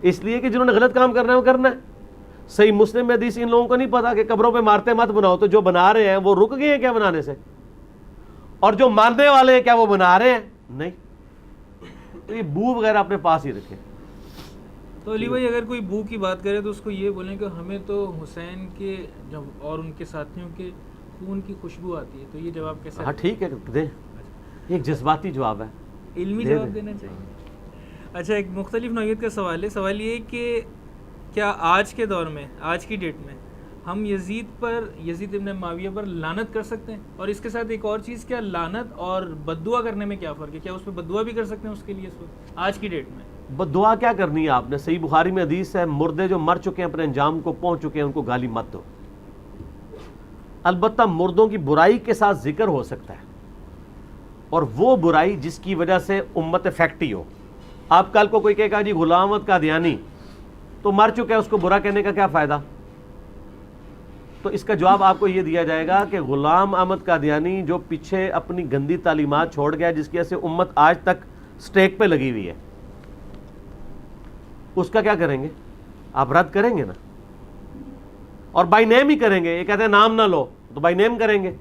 اس لیے کہ جنہوں نے غلط کام کرنا ہے وہ کرنا ہے. صحیح مسلم میں حدیث ان لوگوں کو نہیں پتا کہ قبروں پہ مارتے مت بناؤ, تو جو بنا رہے ہیں وہ رک گئے ہیں کیا بنانے سے, اور جو مارنے والے ہیں کیا وہ بنا رہے ہیں؟ نہیں. تو یہ بو وغیرہ اپنے پاس ہی رکھیں. تو علی بھائی اگر کوئی بو کی بات کرے تو اس کو یہ بولیں کہ ہمیں تو حسین کے اور ان کے ساتھیوں کے خون کی خوشبو آتی ہے, تو یہ جواب کیسا؟ ہاں ٹھیک ہے, دیں. ایک جذباتی جواب ہے, علمی جواب دینا چاہیے. اچھا, ایک مختلف نوعیت کا سوال ہے. سوال یہ کہ کیا آج کے دور میں, آج کی ڈیٹ میں ہم یزید ابن معاویہ پر لعنت کر سکتے ہیں؟ اور اس کے ساتھ ایک اور چیز, کیا لعنت اور بد دعا کرنے میں کیا فرق ہے؟ کیا اس پہ بد دعا بھی کر سکتے ہیں اس کے لیے اس وقت آج کی ڈیٹ میں؟ بد دعا کیا کرنی ہے آپ نے؟ صحیح بخاری میں حدیث ہے, مردے جو مر چکے ہیں اپنے انجام کو پہنچ چکے ہیں ان کو گالی مت دو. البتہ مردوں کی برائی کے ساتھ ذکر ہو سکتا ہے, اور وہ برائی جس کی وجہ سے امت افیکٹی ہو. آپ کل کو کوئی کہے گا جی غلام احمد قادیانی تو مر چکا ہے, اس کو برا کہنے کا کیا فائدہ؟ تو اس کا جواب آپ کو یہ دیا جائے گا کہ غلام احمد قادیانی جو پیچھے اپنی گندی تعلیمات چھوڑ گیا, جس کی وجہ سے امت آج تک سٹیک پہ لگی ہوئی ہے, اس کا کیا کریں گے؟ آپ رد کریں گے نا, اور بائی نیم ہی کریں گے. یہ کہتے ہیں نام نہ لو, تو بائی نیم کریں گے.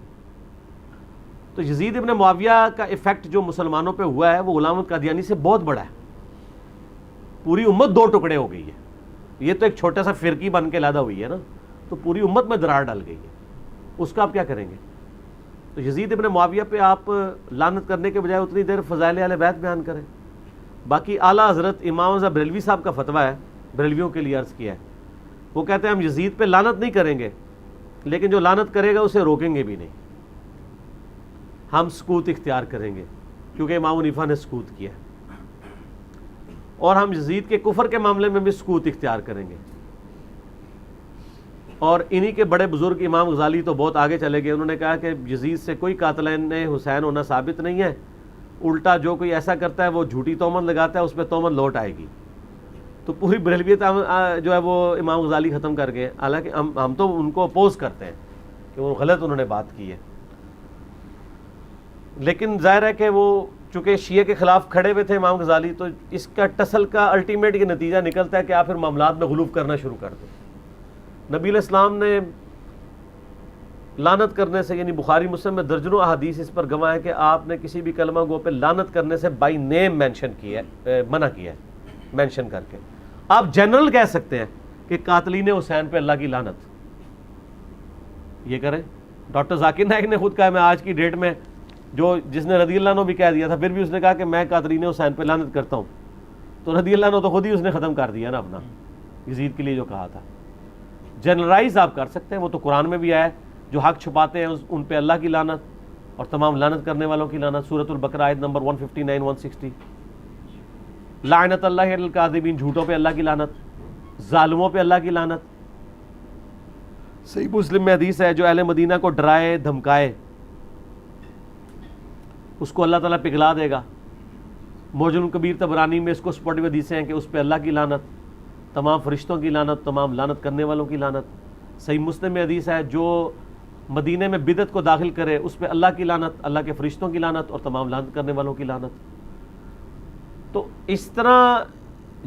تو یزید ابن معاویہ کا ایفیکٹ جو مسلمانوں پہ ہوا ہے وہ غلام احمد قادیانی سے بہت بڑا ہے. پوری امت دو ٹکڑے ہو گئی ہے. یہ تو ایک چھوٹا سا فرقی بن کے لادا ہوئی ہے نا, تو پوری امت میں درار ڈال گئی ہے. اس کا آپ کیا کریں گے؟ تو یزید ابن معاویہ پہ آپ لعنت کرنے کے بجائے اتنی دیر فضائل اہل بیت بیان کریں. باقی اعلیٰ حضرت امام رضا بریلوی صاحب کا فتویٰ ہے, بریلویوں کے لیے عرض کیا ہے. وہ کہتے ہیں ہم یزید پہ لعنت نہیں کریں گے, لیکن جو لعنت کرے گا اسے روکیں گے بھی نہیں, ہم سکوت اختیار کریں گے, کیونکہ امام حنیفہ نے سکوت کیا ہے. اور ہم یزید کے کفر کے معاملے میں بھی سکوت اختیار کریں گے. اور انہی کے بڑے بزرگ امام غزالی تو بہت آگے چلے گئے, انہوں نے کہا کہ یزید سے کوئی قاتلین حسین ہونا ثابت نہیں ہے, الٹا جو کوئی ایسا کرتا ہے وہ جھوٹی تہمت لگاتا ہے, اس پہ تہمت لوٹ آئے گی. تو پوری بریلویت جو ہے وہ امام غزالی ختم کر گئے. حالانکہ ہم تو ان کو اپوز کرتے ہیں کہ وہ غلط انہوں نے بات کی ہے, لیکن ظاہر ہے کہ وہ چونکہ شیعہ کے خلاف کھڑے ہوئے تھے امام غزالی, تو اس کا ٹسل کا الٹیمیٹ یہ نتیجہ نکلتا ہے کہ آپ پھر معاملات میں غلوف کرنا شروع کر دیں. نبی علیہ السلام نے لعنت کرنے سے, یعنی بخاری مسلم میں درجنوں احادیث اس پر گواہ ہے کہ آپ نے کسی بھی کلمہ گو پہ لعنت کرنے سے بائی نیم مینشن کیا ہے, منع کیا ہے مینشن کر کے. آپ جنرل کہہ سکتے ہیں کہ قاتلین حسین پہ اللہ کی لعنت, یہ کریں. ڈاکٹر ذاکر نائک نے خود کہا, میں آج کی ڈیٹ میں جس نے رضی اللہ عنہ بھی کہہ دیا تھا, پھر بھی اس نے کہا کہ میں قاتلین حسین پہ لعنت کرتا ہوں. تو رضی اللہ عنہ تو خود ہی اس نے ختم کر دیا نا اپنا, یزید کے لیے جو کہا تھا. جنرلائز آپ کر سکتے ہیں, وہ تو قرآن میں بھی آیا ہے, جو حق چھپاتے ہیں ان پہ اللہ کی لعنت اور تمام لعنت کرنے والوں کی لعنت. سورۃ البقرہ آیت نمبر 159-160. لعنت اللہ علی الکاذبین, جھوٹوں پہ اللہ کی لعنت, ظالموں پہ اللہ کی لعنت. صحیح مسلم میں حدیث ہے, جو اہل مدینہ کو ڈرائے دھمکائے اس کو اللہ تعالیٰ پگھلا دے گا. معجم الکبیر طبرانی میں اس کو سپورٹیو حدیثیں ہیں کہ اس پہ اللہ کی لعنت, تمام فرشتوں کی لعنت, تمام لعنت کرنے والوں کی لعنت. صحیح مسلم میں حدیث ہے, جو مدینے میں بدعت کو داخل کرے اس پہ اللہ کی لعنت, اللہ کے فرشتوں کی لعنت اور تمام لعنت کرنے والوں کی لعنت. تو اس طرح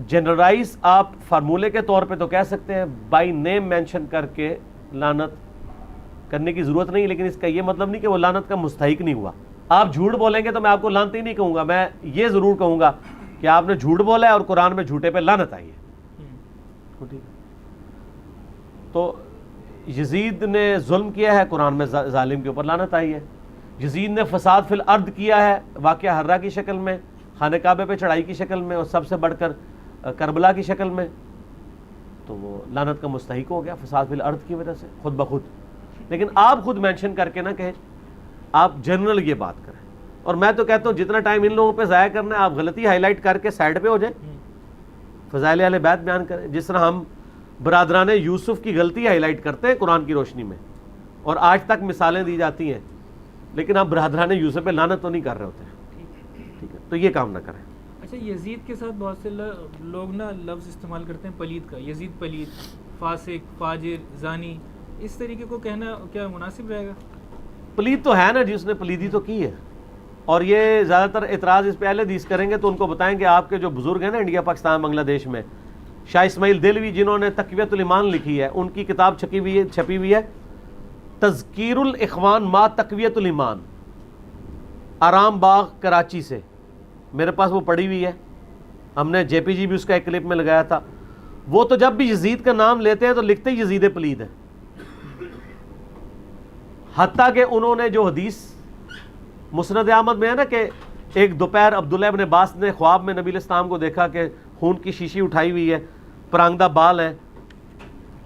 جنرلائز آپ فارمولے کے طور پہ تو کہہ سکتے ہیں, بائی نیم مینشن کر کے لعنت کرنے کی ضرورت نہیں, لیکن اس کا یہ مطلب نہیں کہ وہ لعنت کا مستحق نہیں ہوا. آپ جھوٹ بولیں گے تو میں آپ کو لعنتی نہیں کہوں گا, میں یہ ضرور کہوں گا کہ آپ نے جھوٹ بولا ہے اور قرآن میں جھوٹے پہ لعنت آئی ہے. تو یزید نے ظلم کیا ہے, قرآن میں ظالم کے اوپر لعنت آئی ہے. یزید نے فساد فی الارض کیا ہے, واقعہ حرہ کی شکل میں, خانہ کعبہ پہ چڑھائی کی شکل میں, اور سب سے بڑھ کر کربلا کی شکل میں, تو وہ لعنت کا مستحق ہو گیا فساد فی الارض کی وجہ سے خود بخود. لیکن آپ خود مینشن کر کے نہ کہیں, آپ جنرل یہ بات کریں. اور میں تو کہتا ہوں جتنا ٹائم ان لوگوں پہ ضائع کرنا ہے, آپ غلطی ہائی لائٹ کر کے سائڈ پہ ہو جائیں, فضائل اہل بیت بیان کریں. جس طرح ہم برادران یوسف کی غلطی ہائی لائٹ کرتے ہیں قرآن کی روشنی میں, اور آج تک مثالیں دی جاتی ہیں, لیکن ہم برادران یوسف پہ لعنت تو نہیں کر رہے ہوتے ہیں. ٹھیک ہے, تو یہ کام نہ کریں. اچھا, یزید کے ساتھ بہت سے لوگ نا لفظ استعمال کرتے ہیں پلید کا, یزید پلید, فاسق, فاجر, زانی, اس طریقے کو کہنا کیا مناسب رہے گا؟ پلید تو ہے نا جی, اس نے پلیدی تو کی ہے. اور یہ زیادہ تر اعتراض اس پہ اہل حدیث کریں گے تو ان کو بتائیں کہ آپ کے جو بزرگ ہیں نا انڈیا پاکستان بنگلہ دیش میں, شاہ اسماعیل دہلوی جنہوں نے تقویۃ الایمان لکھی ہے، ان کی کتاب چھپی ہوئی ہے تذکیر الاخوان ما تقویۃ الایمان، آرام باغ کراچی سے، میرے پاس وہ پڑھی ہوئی ہے، ہم نے جے پی جی بھی اس کا ایک کلپ میں لگایا تھا۔ وہ تو جب بھی یزید کا نام لیتے ہیں تو لکھتے ہی یزید پلید ہے، حتیٰ کہ انہوں نے جو حدیث مسند احمد میں ہے نا کہ ایک دوپہر عبداللہ ابن عباس نے خواب میں نبی علیہ السلام کو دیکھا کہ خون کی شیشی اٹھائی ہوئی ہے، پرانگدہ بال ہے،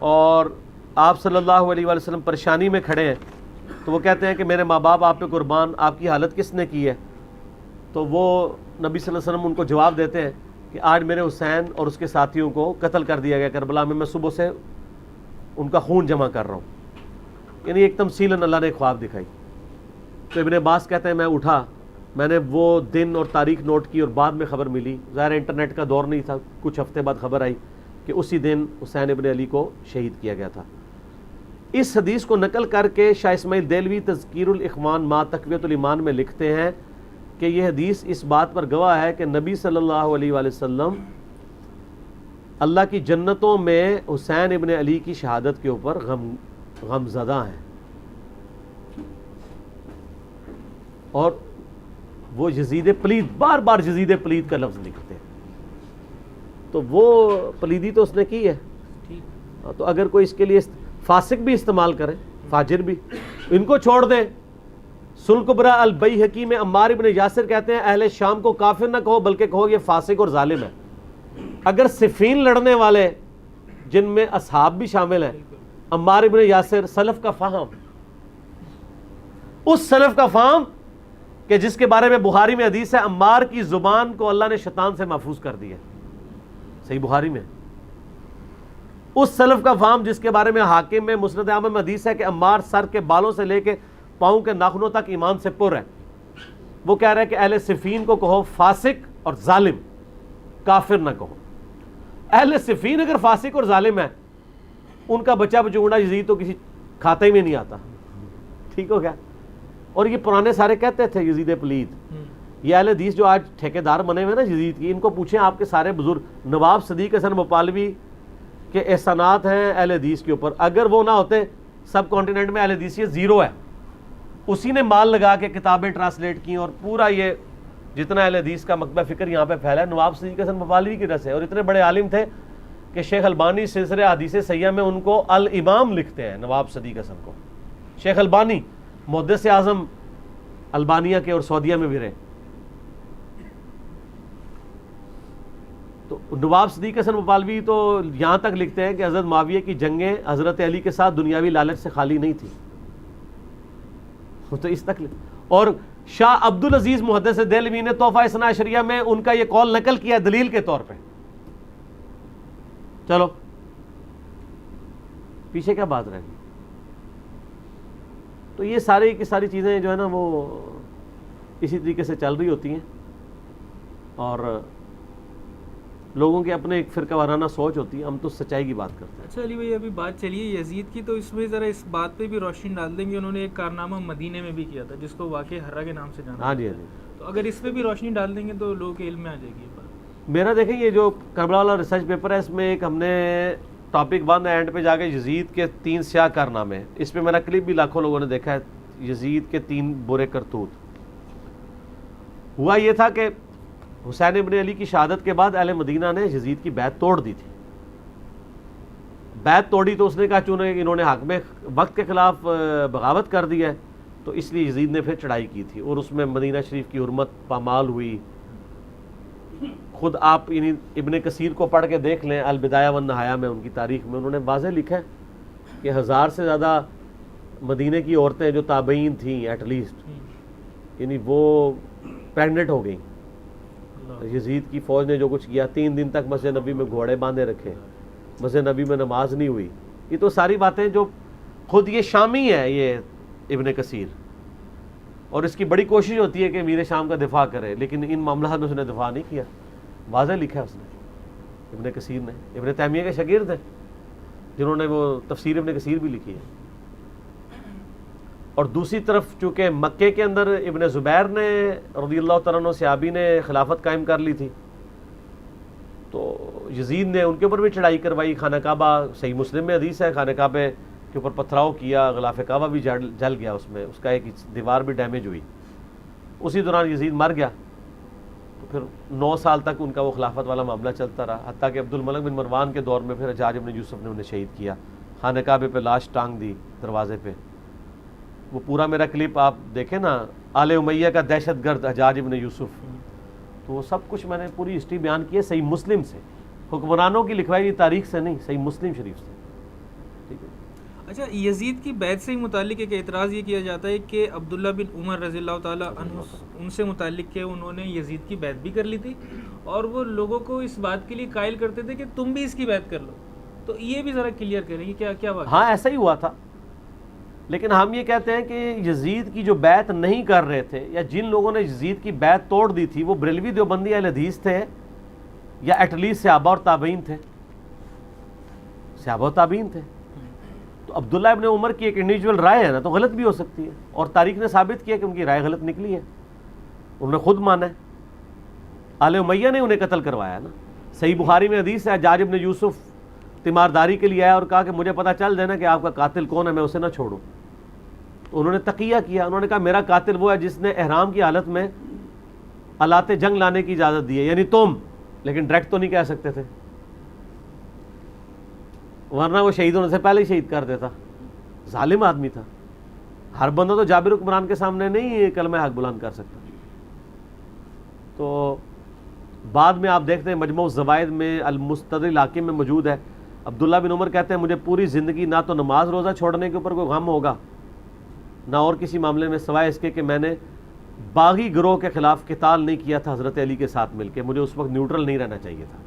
اور آپ صلی اللہ علیہ وآلہ وسلم پریشانی میں کھڑے ہیں، تو وہ کہتے ہیں کہ میرے ماں باپ آپ پہ قربان، آپ کی حالت کس نے کی ہے؟ تو وہ نبی صلی اللہ علیہ وسلم ان کو جواب دیتے ہیں کہ آج میرے حسین اور اس کے ساتھیوں کو قتل کر دیا گیا کربلا میں صبح سے ان کا خون جمع کر رہا ہوں، یعنی ایک تمثیلاً اللہ نے خواب دکھائی۔ تو ابن عباس کہتے ہیں میں اٹھا، میں نے وہ دن اور تاریخ نوٹ کی، اور بعد میں خبر ملی، ظاہر انٹرنیٹ کا دور نہیں تھا، کچھ ہفتے بعد خبر آئی کہ اسی دن حسین ابن علی کو شہید کیا گیا تھا۔ اس حدیث کو نقل کر کے شاہ اسماعیل دہلوی تذکیر الاخوان ما تقویۃ الایمان میں لکھتے ہیں کہ یہ حدیث اس بات پر گواہ ہے کہ نبی صلی اللہ علیہ وآلہ وسلم اللہ کی جنتوں میں حسین ابن علی کی شہادت کے اوپر غم زدہ ہیں، اور وہ یزید پلید، بار بار یزید پلید کا لفظ لکھتے ہیں، تو وہ پلیدی تو اس نے کی ہے، تو اگر کوئی اس کے لیے فاسق بھی استعمال کرے، فاجر بھی، ان کو چھوڑ دیں۔ سلکبرا البیہقی میں عمار ابن یاسر کہتے ہیں اہل شام کو کافر نہ کہو بلکہ کہو یہ فاسق اور ظالم ہے۔ اگر صفین لڑنے والے جن میں اصحاب بھی شامل ہیں، عمار ابن یاسر سلف کا فہم، اس سلف کا فہم کہ جس کے بارے میں بخاری میں حدیث ہے عمار کی زبان کو اللہ نے شیطان سے محفوظ کر دیا، صحیح بخاری میں، اس سلف کا فہم جس کے بارے میں حاکم میں مسند احمد میں حدیث ہے کہ عمار سر کے بالوں سے لے کے پاؤں کے ناخنوں تک ایمان سے پر ہے، وہ کہہ رہا ہے کہ اہل صفین کو کہو فاسق اور ظالم، کافر نہ کہو۔ اہل صفین اگر فاسق اور ظالم ہے، ان کا بچہ بچونڈا یزید تو کسی کھاتے ہی میں نہیں آتا، ٹھیک ہو گیا۔ اور یہ پرانے سارے کہتے تھے یزید پلید، یہ اہل حدیث جو آج ٹھیکیدار بنے ہوئے نا یزید کی، ان کو پوچھیں آپ کے سارے بزرگ، نواب صدیق حسن بھوپالوی کے احسانات ہیں اہل حدیث کے اوپر، اگر وہ نہ ہوتے سب کانٹیننٹ میں اہل حدیث یہ زیرو ہے، اسی نے مال لگا کے کتابیں ٹرانسلیٹ کی، اور پورا یہ جتنا اہل حدیث کا مکتبہ فکر یہاں پہ پھیلا ہے نواب صدیق حسن بھوپالوی کی وجہ سے، اور اتنے بڑے عالم تھے کہ شیخ البانی سلسلہ حدیث صحیحہ میں ان کو الامام لکھتے ہیں، نواب صدیق حسن کو، شیخ البانی محدث اعظم البانیہ کے اور سعودیہ میں بھی رہے۔ تو نواب صدیق حسن بھوپالوی تو یہاں تک لکھتے ہیں کہ حضرت معاویہ کی جنگیں حضرت علی کے ساتھ دنیاوی لالچ سے خالی نہیں تھی، تو اس تک اور شاہ عبدالعزیز محدث دہلوی نے تحفہ اثنا عشریہ میں ان کا یہ قول نقل کیا دلیل کے طور پہ۔ چلو پیچھے کیا بات رہ گئی؟ تو یہ ساری کی ساری چیزیں جو ہے نا وہ اسی طریقے سے چل رہی ہوتی ہیں، اور لوگوں کے اپنے ایک فرقہ وارانہ سوچ ہوتی ہے، ہم تو سچائی کی بات کرتے ہیں۔ اچھا علی بھائی ابھی بات چلیے یزید کی، تو اس میں ذرا اس بات پہ بھی روشنی ڈال دیں گے، انہوں نے ایک کارنامہ مدینے میں بھی کیا تھا جس کو واقع حرہ کے نام سے جانا، ہاں جی ہاں جی، تو اگر اس پہ بھی روشنی ڈال دیں گے تو لوگوں کے علم میں آ جائے گی یہ بات۔ میرا دیکھیں یہ جو کربلا والا ریسرچ پیپر ہے، اس میں ایک ہم نے ٹاپک 1 اینڈ پہ جا کے یزید کے 3 سیاہ کارنامے، اس پہ میرا کلپ بھی لاکھوں لوگوں نے دیکھا ہے، یزید کے 3 برے کرتوت۔ ہوا یہ تھا کہ حسین ابن علی کی شہادت کے بعد اہل مدینہ نے یزید کی بیعت توڑ دی تھی، بیعت توڑی تو اس نے کہا چونکہ انہوں نے حاکم وقت کے خلاف بغاوت کر دی ہے تو اس لیے یزید نے پھر چڑھائی کی تھی، اور اس میں مدینہ شریف کی حرمت پامال ہوئی۔ خود آپ یعنی ابن کثیر کو پڑھ کے دیکھ لیں، البدایہ والنہایہ میں ان کی تاریخ میں انہوں نے واضح لکھا ہے کہ 1000 سے زیادہ مدینہ کی عورتیں جو تابعین تھیں ایٹ لیسٹ، یعنی وہ پریگنٹ ہو گئیں۔ یزید کی فوج نے جو کچھ کیا، 3 دن تک مسجد نبی میں گھوڑے باندھے رکھے، مسجد نبی میں نماز نہیں ہوئی، یہ تو ساری باتیں جو خود یہ شامی ہے یہ ابن کثیر، اور اس کی بڑی کوشش ہوتی ہے کہ امیر شام کا دفاع کرے، لیکن ان معاملات میں اس نے دفاع نہیں کیا، واضح لکھا ہے اس نے ابن کثیر نے، ابن تیمیہ کے شاگرد ہیں جنہوں نے وہ تفسیر ابن کثیر بھی لکھی ہے۔ اور دوسری طرف چونکہ مکے کے اندر ابن زبیر نے رضی اللہ تعالیٰ عنہ صحابی نے خلافت قائم کر لی تھی، تو یزید نے ان کے اوپر بھی چڑھائی کروائی، خانہ کعبہ صحیح مسلم میں حدیث ہے، خانہ کعبہ کے اوپر پتھراؤ کیا، غلاف کعبہ بھی جل گیا، اس میں اس کا ایک دیوار بھی ڈیمیج ہوئی۔ اسی دوران یزید مر گیا، تو پھر 9 سال تک ان کا وہ خلافت والا معاملہ چلتا رہا، حتیٰ کہ عبد الملک بن مروان کے دور میں پھر حجاج بن یوسف نے انہیں شہید کیا، خانہ کعبے پہ لاش ٹانگ دی دروازے پہ۔ وہ پورا میرا کلپ آپ دیکھیں نا، آل امیہ کا دہشت گرد حجاج بن یوسف، تو وہ سب کچھ میں نے پوری ہسٹری بیان کی ہے صحیح مسلم سے، حکمرانوں کی لکھوائی ہوئی تاریخ سے نہیں، صحیح مسلم شریف سے، ٹھیک ہے۔ اچھا، یزید کی بیعت سے متعلق ایک اعتراض یہ کیا جاتا ہے کہ عبداللہ بن عمر رضی اللہ تعالیٰ عنہ ان سے متعلق کہ انہوں نے یزید کی بیعت بھی کر لی تھی، اور وہ لوگوں کو اس بات کے لیے قائل کرتے تھے کہ تم بھی اس کی بیعت کر لو، تو یہ بھی ذرا کلیئر کریں کہ کیا بات؟ ہاں ایسا ہی ہوا تھا، لیکن ہم یہ کہتے ہیں کہ یزید کی جو بیعت نہیں کر رہے تھے، یا جن لوگوں نے یزید کی بیعت توڑ دی تھی، وہ بریلوی دیوبندی اہل حدیث تھے، یا ایٹ لیسٹ صحابہ اور تابعین تھے، صحابہ و تابعین تھے۔ تو عبداللہ ابن عمر کی ایک انڈیویجول رائے ہے نا، تو غلط بھی ہو سکتی ہے، اور تاریخ نے ثابت کیا کہ ان کی رائے غلط نکلی ہے، انہوں نے خود مانا ہے۔ آل امیہ نے انہیں قتل کروایا نا، صحیح بخاری میں حدیث ہے، حجاج بن یوسف تیمارداری کے لیے آیا اور کہا کہ مجھے پتہ چل جائے نا کہ آپ کا قاتل کون ہے، میں اسے نہ چھوڑوں۔ تو انہوں نے تقیہ کیا، انہوں نے کہا میرا قاتل وہ ہے جس نے احرام کی حالت میں آلات جنگ لانے کی اجازت دی ہے، یعنی تم، لیکن ڈائریکٹ تو نہیں کہہ سکتے تھے، ورنہ وہ شہید ہونے سے پہلے ہی شہید کر دیتا، ظالم آدمی تھا۔ ہر بندہ تو جابر حکمران کے سامنے نہیں کلمہ حق بلند کر سکتا۔ تو بعد میں آپ دیکھتے ہیں مجموع الزوائد میں المستدرک حاکم میں موجود ہے، عبداللہ بن عمر کہتے ہیں مجھے پوری زندگی نہ تو نماز روزہ چھوڑنے کے اوپر کوئی غم ہوگا، نہ اور کسی معاملے میں، سوائے اس کے کہ میں نے باغی گروہ کے خلاف قتال نہیں کیا تھا حضرت علی کے ساتھ مل کے، مجھے اس وقت نیوٹرل نہیں رہنا چاہیے تھا۔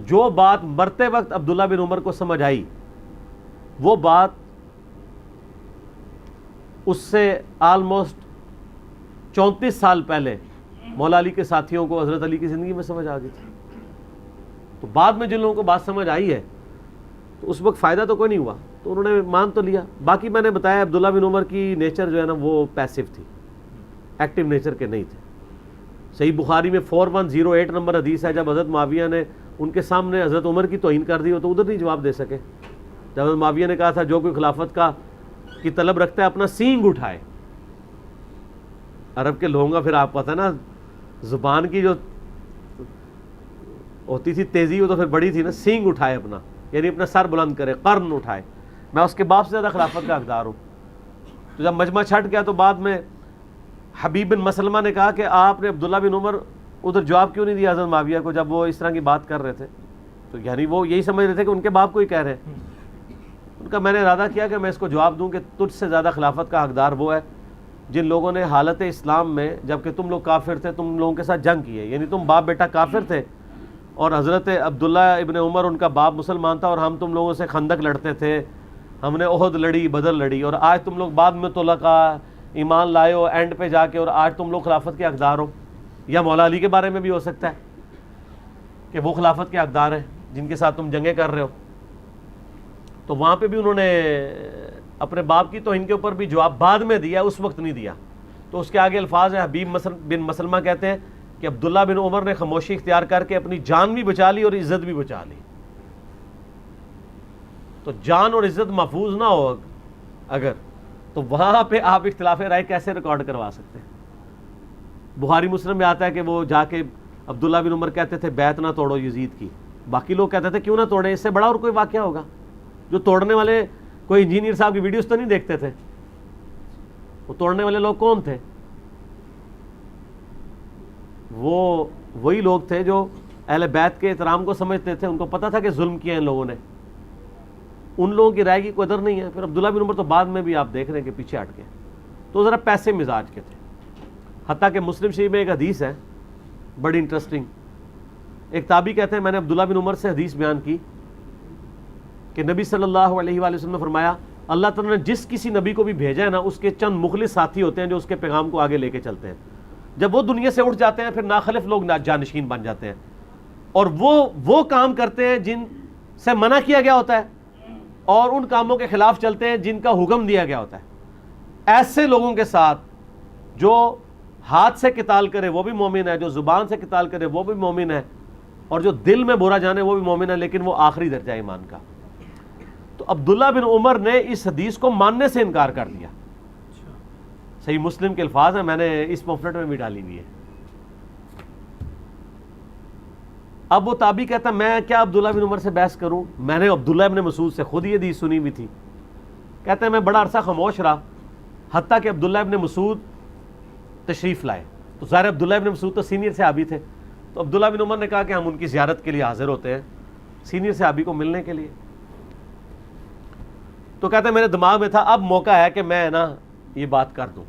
جو بات مرتے وقت عبداللہ بن عمر کو سمجھ آئی، وہ بات اس سے آلموسٹ 34 سال پہلے مولا علی کے ساتھیوں کو حضرت علی کی زندگی میں سمجھ آ گئی تھی۔ تو بعد میں جن لوگوں کو بات سمجھ آئی ہے، تو اس وقت فائدہ تو کوئی نہیں ہوا، تو انہوں نے مان تو لیا۔ باقی میں نے بتایا عبداللہ بن عمر کی نیچر جو ہے نا وہ پیسو تھی، ایکٹیو نیچر کے نہیں تھے۔ صحیح بخاری میں 4108 نمبر حدیث ہے، جب حضرت معاویہ نے ان کے سامنے حضرت عمر کی توہین کر دی ہو تو ادھر نہیں جواب دے سکے۔ جب حضرت معاویہ نے کہا تھا جو کوئی خلافت کی طلب رکھتا ہے اپنا سینگ اٹھائے، عرب کے لوگوں کا پھر آپ پتہ نا زبان کی جو ہوتی تھی تیزی، وہ تو پھر بڑی تھی نا، سینگ اٹھائے اپنا، یعنی اپنا سر بلند کرے، قرن اٹھائے، میں اس کے باپ سے زیادہ خلافت کا حقدار ہوں۔ تو جب مجمع چھٹ گیا تو بعد میں حبیب بن مسلمہ نے کہا کہ آپ نے عبداللہ بن عمر ادھر جواب کیوں نہیں دیا حضرت معاویہ کو جب وہ اس طرح کی بات کر رہے تھے؟ تو یعنی وہ یہی سمجھ رہے تھے کہ ان کے باپ کو ہی کہہ رہے ہیں۔ ان کا میں نے ارادہ کیا کہ میں اس کو جواب دوں کہ تجھ سے زیادہ خلافت کا حقدار وہ ہے جن لوگوں نے حالت اسلام میں، جبکہ تم لوگ کافر تھے، تم لوگوں کے ساتھ جنگ کی ہے، یعنی تم باپ بیٹا کافر تھے، اور حضرت عبداللہ ابن عمر ان کا باپ مسلمان تھا، اور ہم تم لوگوں سے خندق لڑتے تھے، ہم نے احد لڑی، بدر لڑی، اور آج تم لوگ بعد میں طلقا ایمان لائے ہو اینڈ پہ جا کے، اور آج تم لوگ خلافت کے حقدار ہو۔ یا مولا علی کے بارے میں بھی ہو سکتا ہے کہ وہ خلافت کے حقدار ہیں جن کے ساتھ تم جنگیں کر رہے ہو۔ تو وہاں پہ بھی انہوں نے اپنے باپ کی توہین کے اوپر بھی جواب بعد میں دیا، اس وقت نہیں دیا۔ تو اس کے آگے الفاظ ہیں، حبیب بن مسلمہ کہتے ہیں کہ عبداللہ بن عمر نے خاموشی اختیار کر کے اپنی جان بھی بچا لی اور عزت بھی بچا لی۔ تو جان اور عزت محفوظ نہ ہو اگر، تو وہاں پہ آپ اختلاف رائے کیسے ریکارڈ کروا سکتے ہیں؟ بخاری مسلم میں آتا ہے کہ وہ جا کے عبداللہ بن عمر کہتے تھے بیعت نہ توڑو یزید کی، باقی لوگ کہتے تھے کیوں نہ توڑیں، اس سے بڑا اور کوئی واقعہ ہوگا؟ جو توڑنے والے کوئی انجینئر صاحب کی ویڈیوز تو نہیں دیکھتے تھے، وہ توڑنے والے لوگ کون تھے؟ وہ وہی لوگ تھے جو اہل بیت کے احترام کو سمجھتے تھے، ان کو پتہ تھا کہ ظلم کیا ان لوگوں نے، ان لوگوں کی رائے کی قدر نہیں ہے۔ پھر عبداللہ بن عمر تو بعد میں بھی آپ دیکھ رہے ہیں کہ پیچھے ہٹ گئے، تو ذرا پیسے مزاج کے تھے۔ حتیٰ کہ مسلم شریف میں ایک حدیث ہے بڑی انٹرسٹنگ، ایک تابعی کہتے ہیں میں نے عبداللہ بن عمر سے حدیث بیان کی کہ نبی صلی اللہ علیہ وآلہ وسلم نے فرمایا اللہ تعالیٰ نے جس کسی نبی کو بھی بھیجا ہے نا، اس کے چند مخلص ساتھی ہوتے ہیں جو اس کے پیغام کو آگے لے کے چلتے ہیں، جب وہ دنیا سے اٹھ جاتے ہیں پھر ناخلف لوگ جانشین بن جاتے ہیں، اور وہ کام کرتے ہیں جن سے منع کیا گیا ہوتا ہے، اور ان کاموں کے خلاف چلتے ہیں جن کا حکم دیا گیا ہوتا ہے۔ ایسے لوگوں کے ساتھ جو ہاتھ سے قتال کرے وہ بھی مومن ہے، جو زبان سے قتال کرے وہ بھی مومن ہے، اور جو دل میں برا جانے وہ بھی مومن ہے، لیکن وہ آخری درجہ ایمان کا. تو عبداللہ بن عمر نے اس حدیث کو ماننے سے انکار کر دیا. صحیح مسلم کے الفاظ ہیں، میں نے اس پمفلٹ میں بھی ڈالی ہوئی ہے. اب وہ تابعی کہتا ہے میں کیا عبداللہ بن عمر سے بحث کروں، میں نے عبداللہ بن مسعود سے خود یہ حدیث سنی ہوئی تھی. کہتے ہیں میں بڑا عرصہ خاموش رہا، حتیٰ کہ عبداللہ بن مسعود تشریف لائے. تو ظاہر عبداللہ بن مسعود تو سینئر صحابی تھے، تو عبداللہ بن عمر نے کہا کہ ہم ان کی زیارت کے لیے حاضر ہوتے ہیں، سینئر صحابی کو ملنے کے لیے. تو کہتے ہیں میرے دماغ میں تھا اب موقع ہے کہ میں نا یہ بات کر دوں.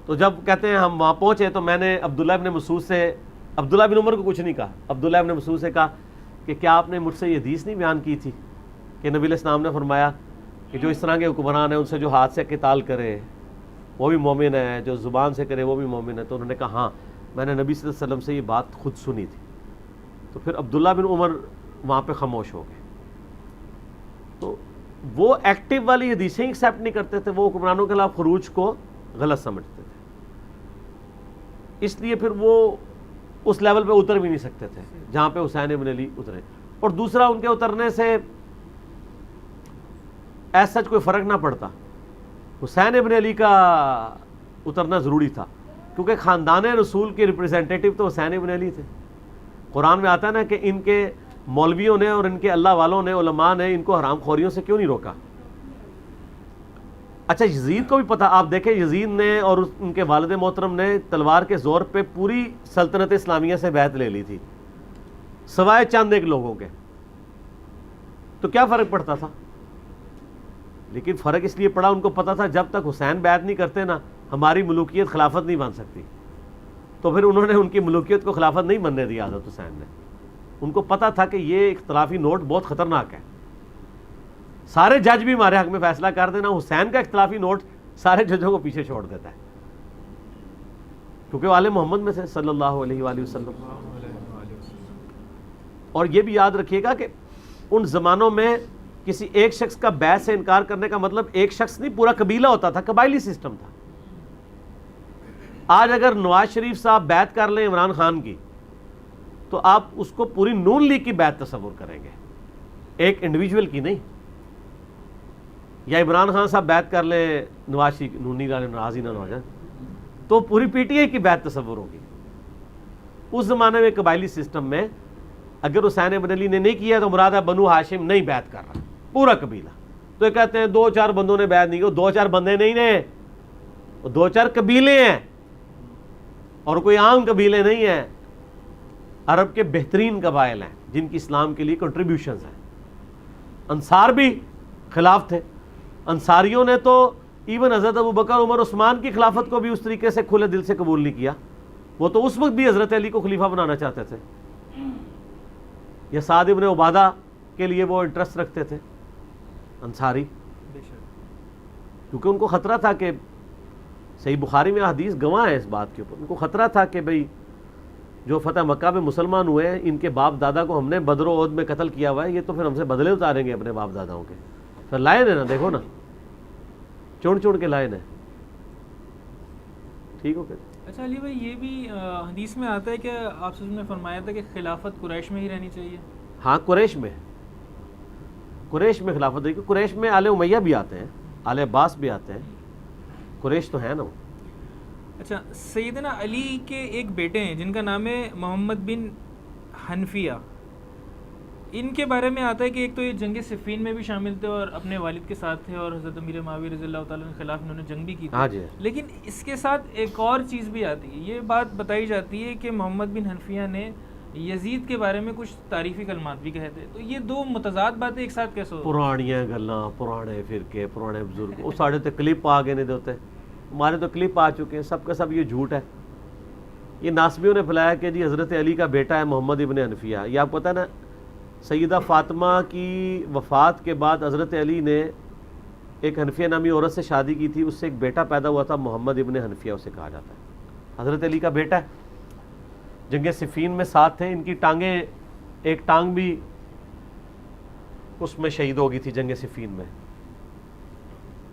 تو جب کہتے ہیں ہم وہاں پہنچے تو میں نے عبداللہ بن مسعود سے، عبداللہ بن عمر کو کچھ نہیں کہا، عبداللہ بن مسعود سے کہا کہ کیا آپ نے مجھ سے یہ حدیث نہیں بیان کی تھی کہ نبی علیہ السلام نے فرمایا کہ جو اس طرح کے حکمران ہیں ان سے جو ہاتھ سے قتال کرے وہ بھی مومن ہے، جو زبان سے کرے وہ بھی مومن ہے. تو انہوں نے کہا ہاں میں نے نبی صلی اللہ علیہ وسلم سے یہ بات خود سنی تھی. تو پھر عبداللہ بن عمر وہاں پہ خاموش ہو گئے. تو وہ ایکٹیو والی حدیثیں ایکسیپٹ نہیں کرتے تھے، وہ حکمرانوں کے خلاف خروج کو غلط سمجھتے تھے، اس لیے پھر وہ اس لیول پہ اتر بھی نہیں سکتے تھے جہاں پہ حسین ابن علی اترے. اور دوسرا ان کے اترنے سے ایسا کوئی فرق نہ پڑتا، حسین ابن علی کا اترنا ضروری تھا کیونکہ خاندان رسول کے ریپرزینٹیٹو تو حسین ابن علی تھے. قرآن میں آتا ہے نا کہ ان کے مولویوں نے اور ان کے اللہ والوں نے، علماء نے ان کو حرام خوریوں سے کیوں نہیں روکا. اچھا یزید کو بھی پتا، آپ دیکھیں یزید نے اور ان کے والد محترم نے تلوار کے زور پہ پوری سلطنت اسلامیہ سے بیعت لے لی تھی سوائے چند ایک لوگوں کے. تو کیا فرق پڑتا تھا؟ لیکن فرق اس لیے پڑا ان کو پتا تھا جب تک حسین بیعت نہیں کرتے نا ہماری ملوکیت خلافت نہیں بن سکتی. تو پھر انہوں نے ان کی ملوکیت کو خلافت نہیں بننے دیا حضرت حسین نے. ان کو پتا تھا کہ یہ اختلافی نوٹ بہت خطرناک ہے، سارے جج بھی ہمارے حق میں فیصلہ کر دینا، حسین کا اختلافی نوٹ سارے ججوں کو پیچھے چھوڑ دیتا ہے کیونکہ وہ آل محمد میں سے صلی اللہ علیہ وآلہ وسلم. اور یہ بھی یاد رکھیے گا کہ ان زمانوں میں کسی ایک شخص کا بیعت سے انکار کرنے کا مطلب ایک شخص نہیں پورا قبیلہ ہوتا تھا، قبائلی سسٹم تھا. آج اگر نواز شریف صاحب بیعت کر لیں عمران خان کی تو آپ اس کو پوری نون لیگ کی بیعت تصور کریں گے، ایک انڈیویجول کی نہیں. یا عمران خان صاحب بیعت کر لیں نواز شریف، نونی والے ناراض ہی نہ ہو جائیں، تو پوری پی ٹی آئی کی بیعت تصور ہوگی. اس زمانے میں قبائلی سسٹم میں اگر حسین ابن علی نے نہیں کیا تو مراد ہے بنو ہاشم نہیں بیعت کر رہا پورا قبیلہ. تو یہ کہتے ہیں دو چار بندوں نے بیعت نہیں کی، وہ دو چار بندے نہیں ہیں، وہ دو چار قبیلے ہیں اور کوئی عام قبیلے نہیں ہیں. عرب کے بہترین قبائل ہیں جن کی اسلام کے لیے کنٹریبیوشنز ہیں. انصار بھی خلاف تھے، انصاریوں نے تو ایون حضرت ابوبکر عمر عثمان کی خلافت کو بھی اس طریقے سے کھلے دل سے قبول نہیں کیا. وہ تو اس وقت بھی حضرت علی کو خلیفہ بنانا چاہتے تھے، یا سعد ابن عبادہ کے لیے وہ انٹرسٹ رکھتے تھے انصاری، کیونکہ ان کو خطرہ تھا کہ صحیح بخاری میں حدیث گواہ ہے اس بات کے اوپر، ان کو خطرہ تھا کہ بھئی جو فتح مکہ میں مسلمان ہوئے ہیں ان کے باپ دادا کو ہم نے بدر و احد میں قتل کیا ہوا ہے، یہ تو پھر ہم سے بدلے اتاریں گے اپنے باپ داداؤں کے. پھر لائن ہے نا، دیکھو نا چون چون کے لائن ہے. ٹھیک ہو گیا. اچھا علی بھائی یہ بھی حدیث میں آتا ہے کہ آپ نے فرمایا تھا کہ خلافت قریش میں ہی رہنی چاہیے. ہاں قریش میں خلافت رہی، قریش میں آل امیہ بھی آتے ہیں، آل عباس بھی آتے ہیں، قریش تو ہے نا وہ. اچھا سیدنا علی کے ایک بیٹے ہیں جن کا نام ہے محمد بن حنفیہ، ان کے بارے میں آتا ہے کہ ایک تو یہ جنگ صفین میں بھی شامل تھے اور اپنے والد کے ساتھ تھے اور حضرت امیر معاویہ رضی اللہ تعالیٰ کے خلاف انہوں نے جنگ بھی کی تھی. لیکن اس کے ساتھ ایک اور چیز بھی آتی ہے، یہ بات بتائی جاتی ہے کہ محمد بن حنفیہ نے یزید کے بارے میں کچھ تعریفی کلمات بھی کہے تھے. تو یہ دو متضاد باتیں ایک ساتھ کیسے ہوتی؟ پرانیاں گلاں، پرانے فرقے، پرانے بزرگ، وہ ساڑھے تے کلپ آ گئے نہیں ہوتے، ہمارے تو کلپ آ چکے ہیں، سب کا سب یہ جھوٹ ہے. یہ ناسبیوں نے پھیلایا کہ جی حضرت علی کا بیٹا ہے محمد ابن حنفیہ. یہ آپ کو پتہ ہے نا سیدہ فاطمہ کی وفات کے بعد حضرت علی نے ایک حنفیہ نامی عورت سے شادی کی تھی، اس سے ایک بیٹا پیدا ہوا تھا محمد ابن حنفیہ اسے کہا جاتا ہے. حضرت علی کا بیٹا ہے، جنگ صفین میں ساتھ تھے، ان کی ٹانگیں، ایک ٹانگ بھی اس میں شہید ہو گئی تھی جنگ صفین میں.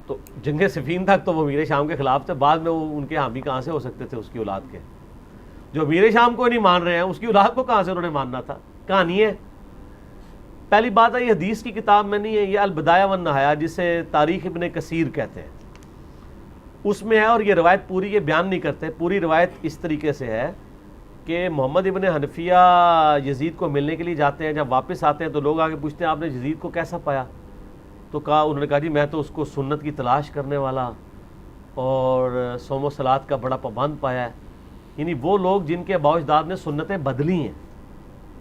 تو جنگ صفین تک تو وہ امیر شام کے خلاف تھے، بعد میں وہ ان کے حامی کہاں سے ہو سکتے تھے اس کی اولاد کے. جو امیر شام کو نہیں مان رہے ہیں اس کی اولاد کو کہاں سے انہوں نے ماننا تھا؟ کہانی ہے. پہلی بات ہے یہ حدیث کی کتاب میں نہیں ہے, یہ البدایہ والنہایہ جسے تاریخ ابن کثیر کہتے ہیں اس میں ہے, اور یہ روایت پوری یہ بیان نہیں کرتے. پوری روایت اس طریقے سے ہے کہ محمد ابن حنفیہ یزید کو ملنے کے لیے جاتے ہیں, جب واپس آتے ہیں تو لوگ آگے پوچھتے ہیں آپ نے یزید کو کیسا پایا؟ تو انہوں نے کہا جی میں تو اس کو سنت کی تلاش کرنے والا اور صوم و صلات کا بڑا پابند پایا ہے. یعنی وہ لوگ جن کے آباء و اجداد نے سنتیں بدلی ہیں.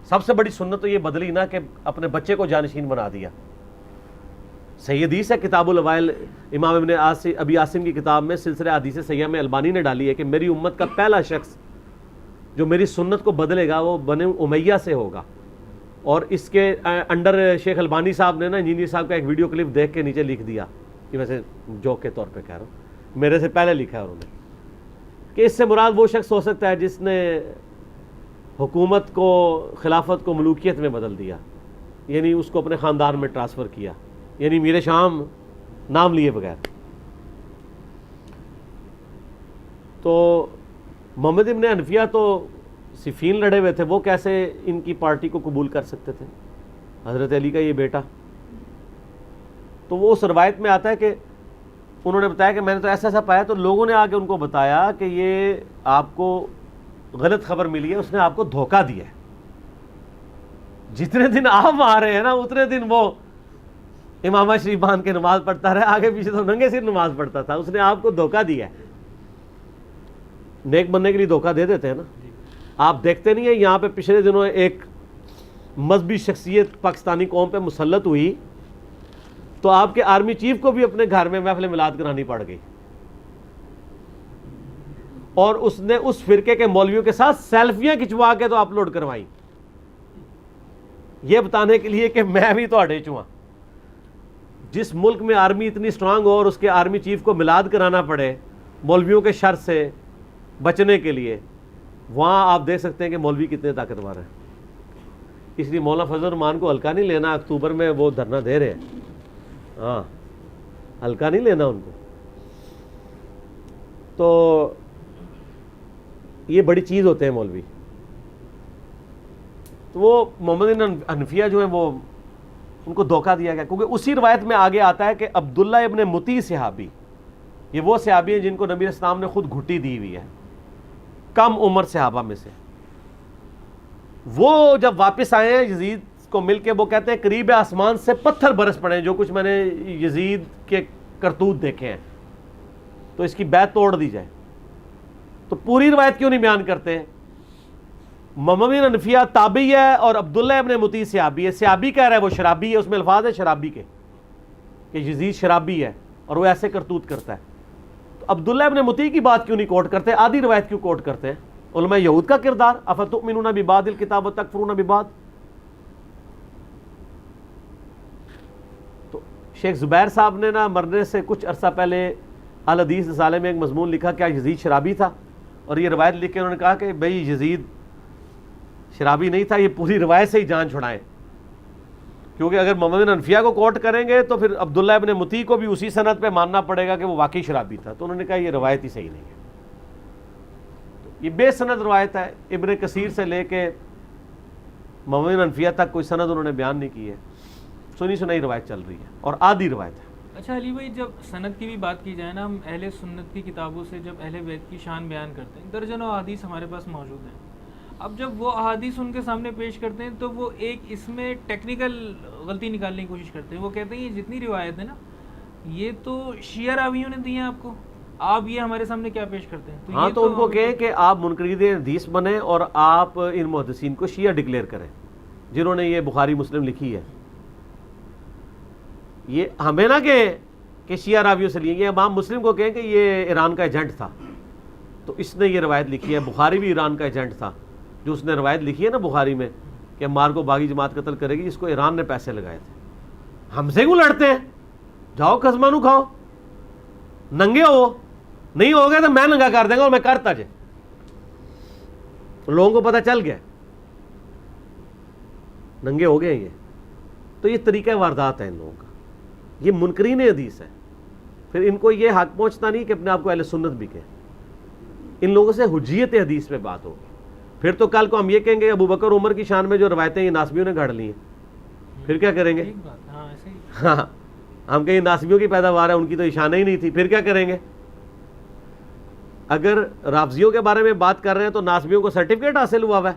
سب سے بڑی سنت تو یہ بدلی نا کہ اپنے بچے کو جانشین بنا دیا. صحیح حدیث ہے کتاب الاوائل امام ابن ابی عاصم کی کتاب میں سلسلہ حدیث صحیحہ میں البانی نے ڈالی ہے کہ میری امت کا پہلا شخص جو میری سنت کو بدلے گا وہ بنو امیہ سے ہوگا. اور اس کے انڈر شیخ البانی صاحب نے نا انجینئر صاحب کا ایک ویڈیو کلپ دیکھ کے نیچے لکھ دیا, کہ ویسے جوک کے طور پہ کہہ رہا ہوں, میرے سے پہلے لکھا ہے انہوں نے, کہ اس سے مراد وہ شخص ہو سکتا ہے جس نے حکومت کو, خلافت کو ملوکیت میں بدل دیا, یعنی اس کو اپنے خاندان میں ٹرانسفر کیا, یعنی امیر شام نام لیے بغیر. تو محمد ابن حنفیہ تو صفین لڑے ہوئے تھے, وہ کیسے ان کی پارٹی کو قبول کر سکتے تھے؟ حضرت علی کا یہ بیٹا. تو وہ اس روایت میں آتا ہے کہ انہوں نے بتایا کہ میں نے تو ایسا ایسا پایا, تو لوگوں نے آگے ان کو بتایا کہ یہ آپ کو غلط خبر ملی ہے, اس نے آپ کو دھوکہ دیا ہے. جتنے دن آپ آ رہے ہیں نا اتنے دن وہ امامہ شریف باندھ کے نماز پڑھتا رہا, آگے پیچھے تو ننگے سر نماز پڑھتا تھا. اس نے آپ کو دھوکہ دیا ہے. نیک بننے کے لیے دھوکہ دے دیتے ہیں نا. آپ دیکھتے نہیں ہیں یہاں پہ پچھلے دنوں ایک مذہبی شخصیت پاکستانی قوم پہ مسلط ہوئی تو آپ کے آرمی چیف کو بھی اپنے گھر میں محفل میلاد کرانی پڑ گئی, اور اس نے اس فرقے کے مولویوں کے ساتھ سیلفیاں کھچوا کے تو اپلوڈ کروائیں, یہ بتانے کے لیے کہ میں بھی تو اڈے چواں. جس ملک میں آرمی اتنی سٹرانگ ہو اور اس کے آرمی چیف کو میلاد کرانا پڑے مولویوں کے شر سے بچنے کے لیے, وہاں آپ دیکھ سکتے ہیں کہ مولوی کتنے طاقتور ہیں. اس لیے مولانا فضل الرحمان کو ہلکا نہیں لینا, اکتوبر میں وہ دھرنا دے رہے ہیں, ہاں ہلکا نہیں لینا ان کو. تو یہ بڑی چیز ہوتے ہیں مولوی. تو وہ محمد بن حنفیہ جو ہیں وہ ان کو دھوکہ دیا گیا, کیونکہ اسی روایت میں آگے آتا ہے کہ عبداللہ ابن مطیع صحابی, یہ وہ صحابی ہیں جن کو نبی اسلام نے خود گھٹی دی ہوئی ہے, کم عمر صحابہ میں سے. وہ جب واپس آئے ہیں یزید کو مل کے, وہ کہتے ہیں قریب آسمان سے پتھر برس پڑے جو کچھ میں نے یزید کے کرتوت دیکھے ہیں, تو اس کی بیعت توڑ دی جائے. تو پوری روایت کیوں نہیں بیان کرتے؟ محمد بن حنفیہ تابعی ہے اور عبداللہ ابن مطیع صحابی ہے. صحابی کہہ رہا ہے وہ شرابی ہے, اس میں الفاظ ہے شرابی کے کہ یزید شرابی ہے اور وہ ایسے کرتوت کرتا ہے. تو عبداللہ ابن مطیع کی بات کیوں نہیں کوٹ کرتے, آدھی روایت کیوں کوٹ کرتے ہیں؟ علماء یہود کا کردار, افتؤمنون ببعض الکتاب وتکفرون ببعض. تو شیخ زبیر صاحب نے نا مرنے سے کچھ عرصہ پہلے الحدیث رسالے میں ایک مضمون لکھا کیا یزید شرابی تھا, اور یہ روایت لکھ کے انہوں نے کہا کہ بھئی یزید شرابی نہیں تھا, یہ پوری روایت سے ہی جان چھڑائیں, کیونکہ اگر محمد بن حنفیہ کو کوٹ کریں گے تو پھر عبداللہ ابن مطیع کو بھی اسی سند پہ ماننا پڑے گا کہ وہ واقعی شرابی تھا. تو انہوں نے کہا یہ روایت ہی صحیح نہیں ہے. یہ بے سند روایت ہے, ابن کثیر سے لے کے محمد بن حنفیہ تک کوئی سند انہوں نے بیان نہیں کی ہے, سنی سنائی روایت چل رہی ہے اور آدھی روایت ہے. اچھا علی بھائی, جب سند کی بھی بات کی جائے نا, ہم اہل سنت کی کتابوں سے جب اہل بیت کی شان بیان کرتے ہیں, درجنوں احادیث ہمارے پاس موجود ہیں. اب جب وہ احادیث ان کے سامنے پیش کرتے ہیں تو وہ ایک اس میں ٹیکنیکل غلطی نکالنے کی کوشش کرتے ہیں. وہ کہتے ہیں یہ جتنی روایت ہے نا یہ تو شیعہ راویوں نے دی ہیں آپ کو, آپ یہ ہمارے سامنے کیا پیش کرتے ہیں؟ ہاں تو ان کو کہیں کہ آپ منکرین حدیث بنیں اور آپ ان محدثین کو شیعہ ڈکلیئر کریں جنہوں نے یہ بخاری مسلم لکھی ہے. یہ ہمیں نہ کہ شیعہ راویوں سے لیے, یہ امام مسلم کو کہیں کہ یہ ایران کا ایجنٹ تھا تو اس نے یہ روایت لکھی ہے. بخاری بھی ایران کا ایجنٹ تھا, جو اس نے روایت لکھی ہے نا بخاری میں کہ عمار کو باغی جماعت قتل کرے گی, اس کو ایران نے پیسے لگائے تھے. ہم سے کیوں لڑتے ہیں؟ جاؤ قزمانو کھاؤ, ننگے ہو, نہیں ہو گئے تو میں ننگا کر دیں گا, اور میں کرتا جائے. لوگوں کو پتہ چل گیا ننگے ہو گئے یہ. تو یہ طریقہ واردات ہے ان لوگوں کا, یہ منکرین حدیث ہے. پھر ان کو یہ حق پہنچتا نہیں کہ اپنے آپ کو اہل سنت بھی کہیں. ان لوگوں سے حجیت حدیث پہ بات ہوگی. پھر تو کل کو ہم یہ کہیں گے ابو بکر عمر کی شان میں جو روایتیں یہ ناسبیوں نے گھڑ لی ہیں، پھر کیا کریں گے؟ ہاں ہم کہیں ناسبیوں کی پیداوار ہے، ان کی تو شانیں ہی نہیں تھی، پھر کیا کریں گے؟ اگر رافضیوں کے بارے میں بات کر رہے ہیں تو ناسبیوں کو سرٹیفکیٹ حاصل ہوا ہے،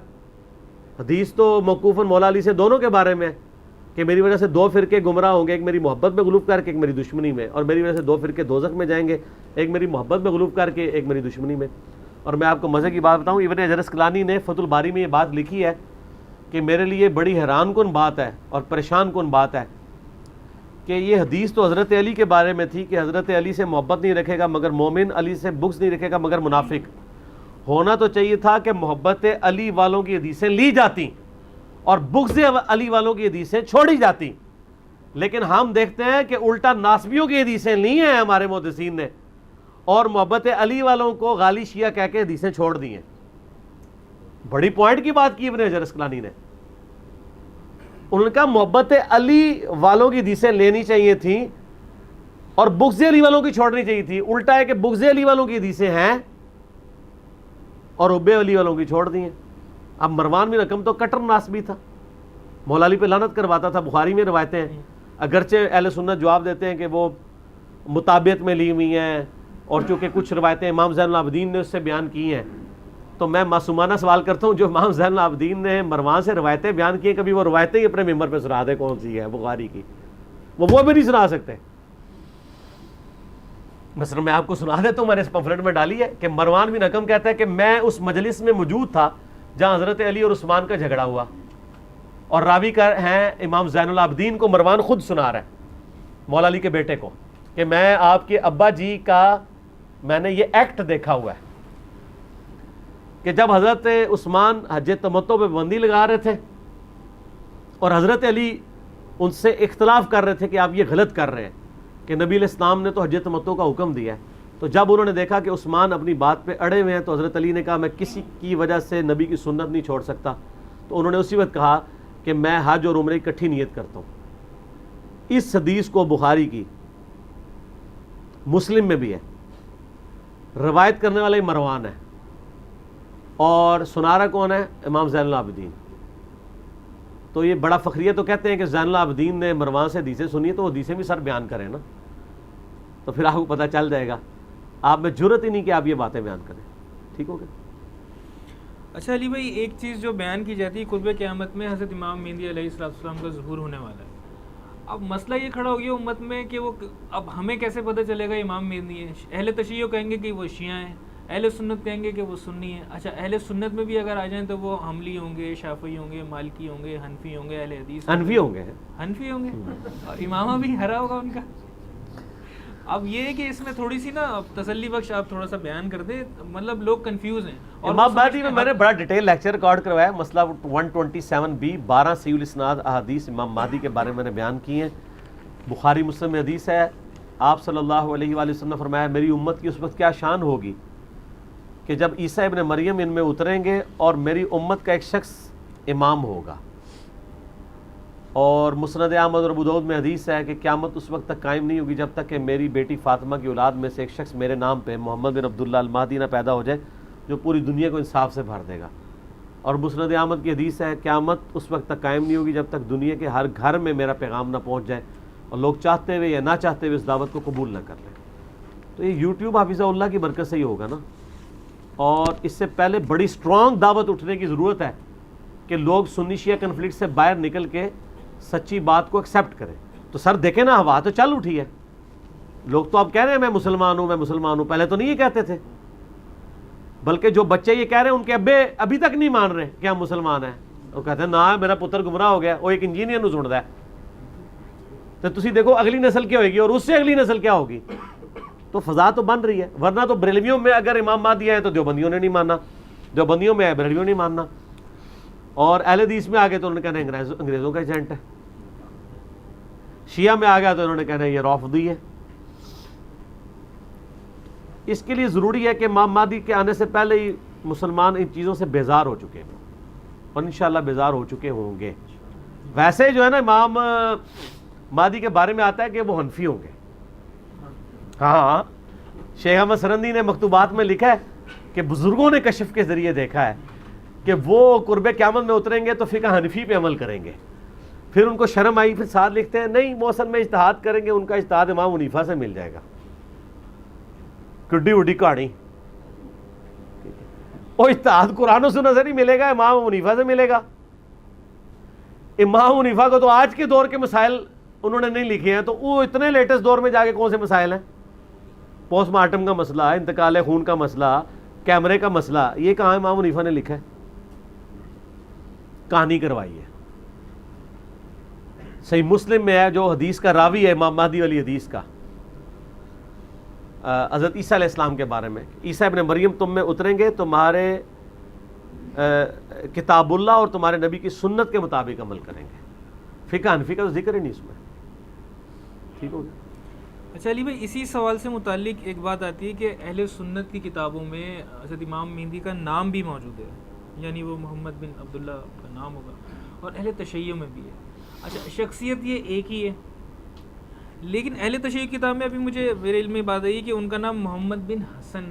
حدیث تو موقوفاً مولا علی سے دونوں کے بارے میں ہے کہ میری وجہ سے دو فرقے گمراہ ہوں گے، ایک میری محبت میں غلوب کر کے ایک میری دشمنی میں، اور میری وجہ سے دو فرقے دوزخ میں جائیں گے، ایک میری محبت میں غلوب کر کے ایک میری دشمنی میں۔ اور میں آپ کو مزے کی بات بتاؤں، ابن حجر اسقلانی نے فتح الباری میں یہ بات لکھی ہے کہ میرے لیے بڑی حیران کن بات ہے اور پریشان کن بات ہے کہ یہ حدیث تو حضرت علی کے بارے میں تھی کہ حضرت علی سے محبت نہیں رکھے گا مگر مومن، علی سے بغض نہیں رکھے گا مگر منافق۔ ہونا تو چاہیے تھا کہ محبت علی والوں کی حدیثیں لی جاتی اور بغض علی والوں کی حدیثیں چھوڑی جاتی، لیکن ہم دیکھتے ہیں کہ الٹا ناسبیوں کی حدیثیں لی ہیں ہمارے محدثین نے اور محبت علی والوں کو غالی شیعہ کہہ کے حدیثیں چھوڑ دی ہیں۔ بڑی پوائنٹ کی بات کی ابن حجر اسقلانی نے، ان کا محبت علی والوں کی حدیثیں لینی چاہیے تھیں اور بغض علی والوں کی چھوڑنی چاہیے تھی۔ الٹا ہے کہ بغض علی والوں کی حدیثیں ہیں اور حب علی والوں کی چھوڑ دی ہیں۔ اب مروان بن حکم تو کٹر ناسبی تھا، مولا علی پہ لعنت کرواتا تھا، بخاری میں روایتیں ہیں، اگرچہ اہل سنت جواب دیتے ہیں کہ وہ مطابعت میں لی ہوئی ہیں اور چونکہ کچھ روایتیں امام زین العابدین نے اس سے بیان کی ہیں، تو میں معصومانہ سوال کرتا ہوں جو امام زین العابدین نے مروان سے روایتیں بیان کی ہیں، کبھی وہ روایتیں ہی اپنے ممبر پہ سنا دے کون سی ہے بخاری کی، وہ بھی نہیں سنا سکتے۔ مثلا میں آپ کو سنا دیتا ہوں، میں نے اس پمفلٹ میں ڈالی ہے کہ مروان بن حکم کہتا ہے کہ میں اس مجلس میں موجود تھا جہاں حضرت علی اور عثمان کا جھگڑا ہوا، اور راوی کا ہیں امام زین العابدین کو مروان خود سنا رہا ہے مولا علی کے بیٹے کو کہ میں آپ کے ابا جی کا میں نے یہ ایکٹ دیکھا ہوا ہے کہ جب حضرت عثمان حج تمتع پہ پابندی لگا رہے تھے اور حضرت علی ان سے اختلاف کر رہے تھے کہ آپ یہ غلط کر رہے ہیں کہ نبی علیہ السلام نے تو حج تمتع کا حکم دیا ہے، تو جب انہوں نے دیکھا کہ عثمان اپنی بات پہ اڑے ہوئے ہیں تو حضرت علی نے کہا میں کسی کی وجہ سے نبی کی سنت نہیں چھوڑ سکتا، تو انہوں نے اسی وقت کہا کہ میں حج اور عمرے اکٹھی نیت کرتا ہوں۔ اس حدیث کو بخاری کی، مسلم میں بھی ہے، روایت کرنے والے مروان ہے اور سنارا کون ہے؟ امام زین العابدین۔ تو یہ بڑا فخریہ تو کہتے ہیں کہ زین العابدین نے مروان سے حدیثیں سنی تو حدیثیں بھی سر بیان کریں نا، تو پھر آپ کو پتہ چل جائے گا، آپ میں جرت ہی نہیں کہ آپ یہ باتیں بیان کریں۔ ٹھیک ہو گیا؟ اچھا علی بھائی، ایک چیز جو بیان کی جاتی ہے قرب قیامت میں حضرت امام مہدی علیہ السلام کا ظہور ہونے والا ہے۔ اب مسئلہ یہ کھڑا ہو گیا امت میں کہ وہ اب ہمیں کیسے پتہ چلے گا امام مہدی ہے؟ اہل تشیع کہیں گے کہ وہ شیعہ ہیں، اہل سنت کہیں گے کہ وہ سنی ہیں۔ اچھا اہل سنت میں بھی اگر آ جائیں تو وہ حنبلی ہوں گے، شافعی ہوں گے، مالکی ہوں گے، حنفی ہوں گے، اہل حدیث حنفی ہوں گے، حنفی ہوں گے، اور امامہ بھی ہرا ہوگا ان کا۔ اب یہ ہے کہ اس میں تھوڑی سی نا تسلی بخش آپ تھوڑا سا بیان کر دیں، مطلب لوگ کنفیوز ہیں۔ اور امام مہدی میں میں نے بڑا ڈیٹیل لیکچر ریکارڈ کروایا، مسئلہ 127B 12 صحیح الاسناد احادیث امام مہدی کے بارے میں نے بیان کی ہیں۔ بخاری مسلم میں حدیث ہے، آپ صلی اللہ علیہ وآلہ وسلم نے فرمایا میری امت کی اس وقت کیا شان ہوگی کہ جب عیسیٰ ابن مریم ان میں اتریں گے اور میری امت کا ایک شخص امام ہوگا۔ اور مسند احمد اور ابو داؤد میں حدیث ہے کہ قیامت اس وقت تک قائم نہیں ہوگی جب تک کہ میری بیٹی فاطمہ کی اولاد میں سے ایک شخص میرے نام پہ محمد بن عبداللہ المہدی نہ پیدا ہو جائے جو پوری دنیا کو انصاف سے بھر دے گا۔ اور مسند احمد کی حدیث ہے قیامت اس وقت تک قائم نہیں ہوگی جب تک دنیا کے ہر گھر میں میرا پیغام نہ پہنچ جائے اور لوگ چاہتے ہوئے یا نہ چاہتے ہوئے اس دعوت کو قبول نہ کر لیں۔ تو یہ یوٹیوب حافظہ اللہ کی برکت سے ہی ہوگا نا، اور اس سے پہلے بڑی سٹرونگ دعوت اٹھنے کی ضرورت ہے کہ لوگ سنی شیعہ کنفلکٹ سے باہر نکل کے سچی بات کو ایکسیپٹ کریں۔ تو سر دیکھیں نا، ہوا تو چل اٹھی ہے، لوگ تو اب کہہ رہے ہیں میں مسلمان ہوں، میں مسلمان ہوں، پہلے تو نہیں یہ کہتے تھے، بلکہ جو بچے یہ کہہ رہے ہیں ان کے ابے ابھی تک نہیں مان رہے کہ ہم مسلمان ہیں، وہ کہتے ہیں نہ میرا پتر گمراہ ہو گیا، وہ ایک انجینئر نو سنتا ہے۔ تو تسی دیکھو اگلی نسل کیا ہوئے گی اور اس سے اگلی نسل کیا ہوگی، تو فضا تو بن رہی ہے۔ ورنہ تو بریلویوں میں اگر امام مہدی آئے تو دیوبندیوں نے نہیں ماننا، دیوبندیوں میں آئے بریلویوں نے نہیں ماننا، اور اہل حدیث میں آگے تو انہوں نے کہنا انگریزوں کا ایجنٹ ہے، شیعہ میں آ گیا تو انہوں نے کہنا یہ رافضی ہے۔ اس کے لیے ضروری ہے کہ امام مہدی کے آنے سے پہلے ہی مسلمان ان چیزوں سے بیزار ہو چکے ہیں اور انشاءاللہ بیزار ہو چکے ہوں گے۔ ویسے جو ہے نا امام مہدی کے بارے میں آتا ہے کہ وہ حنفی ہوں گے۔ ہاں، شیخ احمد سرندی نے مکتوبات میں لکھا ہے کہ بزرگوں نے کشف کے ذریعے دیکھا ہے کہ وہ قرب قیامت میں اتریں گے تو فقہ حنفی پہ عمل کریں گے. پھر ان کو شرم آئی, پھر ساتھ لکھتے ہیں نہیں موصل میں اجتہاد کریں گے, ان کا اجتہاد امام حنیفہ سے مل جائے گا. کڈی وڈی کہانی, وہ اجتہاد قرآن و سنت سے نہیں ملے گا, امام حنیفہ سے ملے گا. امام حنیفہ کو تو آج کے دور کے مسائل انہوں نے نہیں لکھے ہیں, تو وہ اتنے لیٹسٹ دور میں جا کے کون سے مسائل ہیں؟ پوسٹ مارٹم کا مسئلہ, انتقال خون کا مسئلہ, کیمرے کا مسئلہ, یہ کہاں امام حنیفہ نے لکھا ہے؟ کہانی کروائی ہے. صحیح مسلم میں ہے جو حدیث کا راوی ہے امام مہدی والی حدیث کا, حضرت عیسیٰ علیہ السلام کے بارے میں, عیسیٰ ابن مریم تم میں اتریں گے, تمہارے کتاب اللہ اور تمہارے نبی کی سنت کے مطابق عمل کریں گے. فقہ حنفی کا تو ذکر ہی نہیں اس میں. ٹھیک ہو گیا. اچھا علی بھائی, اسی سوال سے متعلق ایک بات آتی ہے کہ اہل سنت کی کتابوں میں حضرت امام مہدی کا نام بھی موجود ہے, یعنی وہ محمد بن عبداللہ کا نام ہوگا, اور اہل تشیع میں بھی ہے. اچھا شخصیت یہ ایک ہی ہے, لیکن اہل تشیع کی کتاب میں ابھی مجھے میرے علم میں بات آئی کہ ان کا نام محمد بن حسن